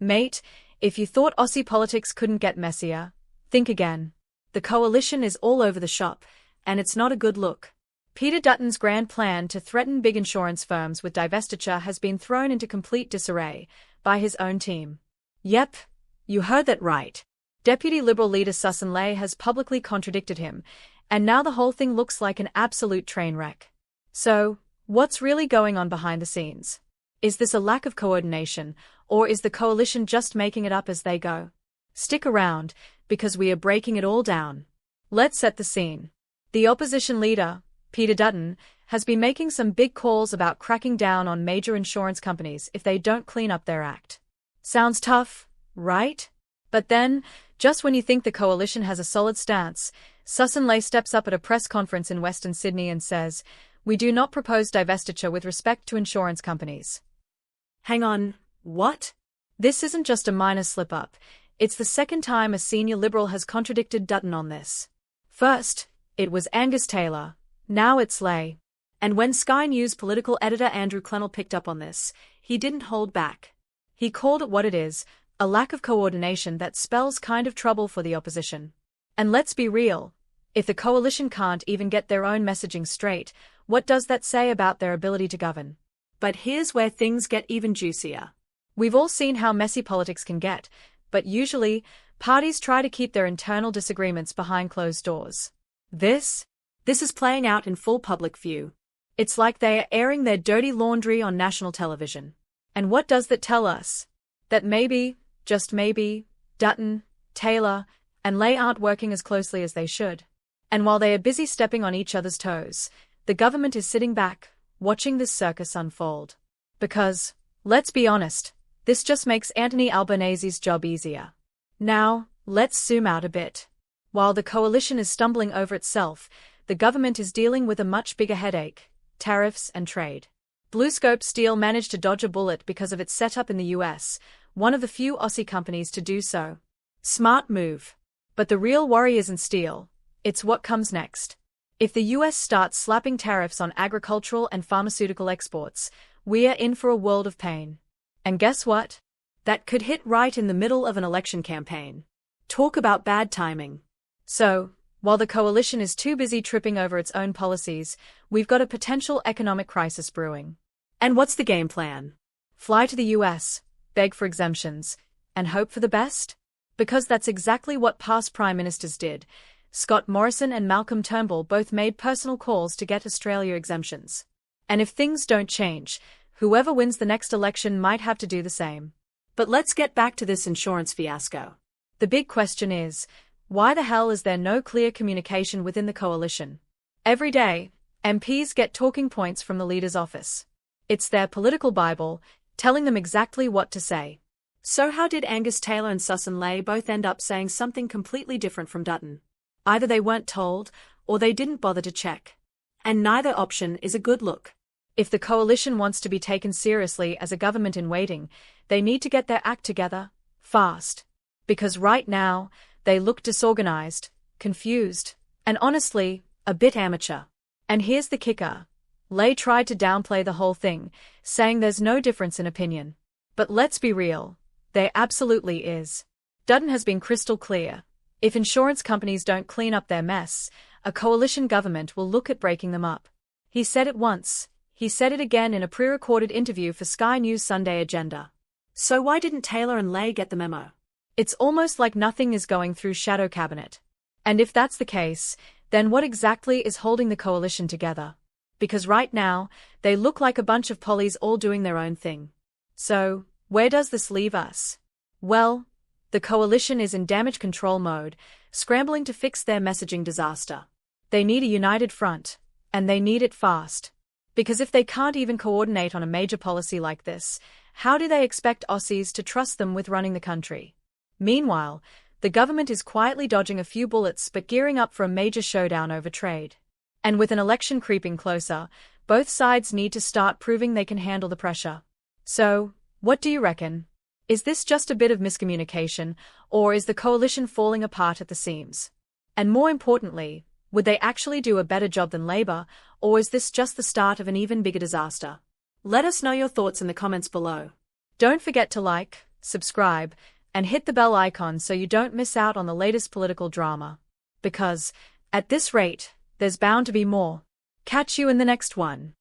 Mate, if you thought Aussie politics couldn't get messier, think again. The coalition is all over the shop, and it's not a good look. Peter Dutton's grand plan to threaten big insurance firms with divestiture has been thrown into complete disarray by his own team. Yep, you heard that right. Deputy Liberal leader Sussan Ley has publicly contradicted him, and now the whole thing looks like an absolute train wreck. So, what's really going on behind the scenes? Is this a lack of coordination, or is the coalition just making it up as they go? Stick around, because we are breaking it all down. Let's set the scene. The opposition leader, Peter Dutton, has been making some big calls about cracking down on major insurance companies if they don't clean up their act. Sounds tough, right? But then, just when you think the coalition has a solid stance, Sussan Ley steps up at a press conference in Western Sydney and says, "We do not propose divestiture with respect to insurance companies." Hang on, what? This isn't just a minor slip-up, it's the second time a senior Liberal has contradicted Dutton on this. First, it was Angus Taylor, now it's Ley. And when Sky News political editor Andrew Clennell picked up on this, he didn't hold back. He called it what it is, a lack of coordination that spells kind of trouble for the opposition. And let's be real, if the coalition can't even get their own messaging straight, what does that say about their ability to govern? But here's where things get even juicier. We've all seen how messy politics can get, but usually, parties try to keep their internal disagreements behind closed doors. This is playing out in full public view. It's like they are airing their dirty laundry on national television. And what does that tell us? That maybe, just maybe, Dutton, Taylor, and Ley aren't working as closely as they should. And while they are busy stepping on each other's toes, the government is sitting back, watching this circus unfold. Because, let's be honest, this just makes Anthony Albanese's job easier. Now, let's zoom out a bit. While the coalition is stumbling over itself, the government is dealing with a much bigger headache: tariffs and trade. BlueScope Steel managed to dodge a bullet because of its setup in the US, one of the few Aussie companies to do so. Smart move. But the real worry isn't steel, it's what comes next. If the US starts slapping tariffs on agricultural and pharmaceutical exports, we are in for a world of pain. And guess what? That could hit right in the middle of an election campaign. Talk about bad timing. So, while the coalition is too busy tripping over its own policies, we've got a potential economic crisis brewing. And what's the game plan? Fly to the US, beg for exemptions, and hope for the best? Because that's exactly what past prime ministers did. Scott Morrison and Malcolm Turnbull both made personal calls to get Australia exemptions. And if things don't change, whoever wins the next election might have to do the same. But let's get back to this insurance fiasco. The big question is, why the hell is there no clear communication within the coalition? Every day, MPs get talking points from the leader's office. It's their political Bible, telling them exactly what to say. So how did Angus Taylor and Sussan Ley both end up saying something completely different from Dutton? Either they weren't told, or they didn't bother to check. And neither option is a good look. If the coalition wants to be taken seriously as a government in waiting, they need to get their act together, fast. Because right now, they look disorganized, confused, and honestly, a bit amateur. And here's the kicker. Ley tried to downplay the whole thing, saying there's no difference in opinion. But let's be real, there absolutely is. Dutton has been crystal clear. If insurance companies don't clean up their mess, a coalition government will look at breaking them up. He said it once, he said it again in a pre-recorded interview for Sky News Sunday Agenda. So why didn't Taylor and Ley get the memo? It's almost like nothing is going through shadow cabinet. And if that's the case, then what exactly is holding the coalition together? Because right now, they look like a bunch of pollies all doing their own thing. So, where does this leave us? Well, the coalition is in damage control mode, scrambling to fix their messaging disaster. They need a united front, and they need it fast. Because if they can't even coordinate on a major policy like this, how do they expect Aussies to trust them with running the country? Meanwhile, the government is quietly dodging a few bullets but gearing up for a major showdown over trade. And with an election creeping closer, both sides need to start proving they can handle the pressure. So, what do you reckon? Is this just a bit of miscommunication, or is the coalition falling apart at the seams? And more importantly, would they actually do a better job than Labour, or is this just the start of an even bigger disaster? Let us know your thoughts in the comments below. Don't forget to like, subscribe, and hit the bell icon so you don't miss out on the latest political drama. Because, at this rate, there's bound to be more. Catch you in the next one.